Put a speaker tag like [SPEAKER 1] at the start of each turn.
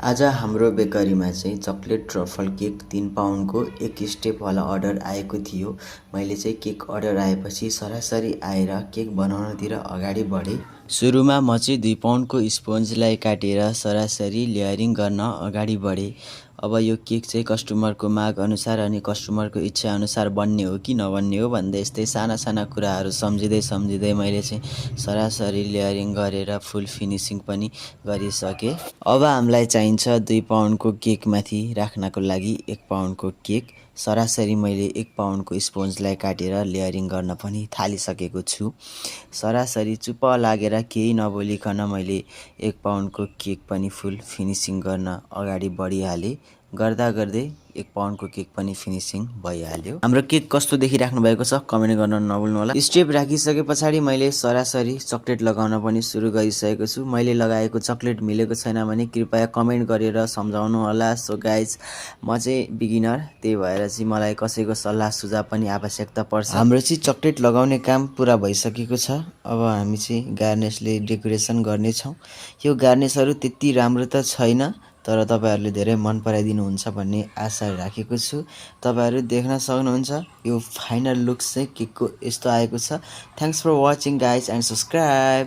[SPEAKER 1] आज हाम्रो बेकरीमा चाहिँ चक्लेट ट्रफल केक 3 पाउन्डको 1 स्टेपवाला अर्डर आएको थियो। मैले चाहिँ केक अर्डर आएपछि सरासरी आएर केक बनाउनतिर अगाडि बढेँ। सुरुमा म चाहिँ 2 पाउन्डको स्पोन्जलाई काटेर सरासरी लेयरिङ गर्न अगाडि बढेँ। अब यो केक चाहिँ कस्टमरको माग अनुसार अनि कस्टमरको इच्छा अनुसार बन्ने हो कि नबन्ने हो भन्दै यस्तै साना साना कुराहरू सम्झिँदै मैले चाहिँ सरासरी लेयरिङ गरेर फुल फिनिसिङ पनि गरिसकेँ। अब हामीलाई चाहिन्छ 2 पाउन्डको केकमाथि राख्नको लागि 1 पाउन्डको केक। सरासरी मैले 1 पाउन्डको स्पोन्जलाई काटेर लेयरिङ गर्न पनि थालिसकेको छु। सरासरी चुप्प लागेर केही नबोलिकन मैले 1 पाउन्डको केक पनि फुल फिनिसिङ गर्न अगाडि बढिहालेँ। गर्दै 1 पाउन्डको केक पनि फिनिसिङ भइहाल्यो। हाम्रो केक कस्तो देखिराख्नु भएको छ कमेन्ट गर्न नभुल्नु होला। स्टेप राखिसके पछाडि मैले सरासरी चक्लेट लगाउन पनि सुरु गरिसकेको छु। मैले लगाएको चक्लेट मिलेको छैन भने कृपया कमेन्ट गरेर सम्झाउनु होला। सो गाइज, म चाहिँ बिगिनर, त्यही भएर चाहिँ मलाई कसैको सल्लाह सुझाव पनि आवश्यकता पर्छ। हाम्रो चाहिँ चक्लेट लगाउने काम पुरा भइसकेको छ। अब हामी चाहिँ गार्निसले डेकोरेसन गर्नेछौँ। यो गार्निसहरू त्यति राम्रो त छैन, तर तपाईहरुले धेरै मन पराइदिनुहुन्छ भन्ने आशा राखेको छु। तपाईहरु देख्न सक्नुहुन्छ यो फाइनल लुक्स चाहिँ केकको यस्तो आएको छ। Thanks for watching guys and subscribe.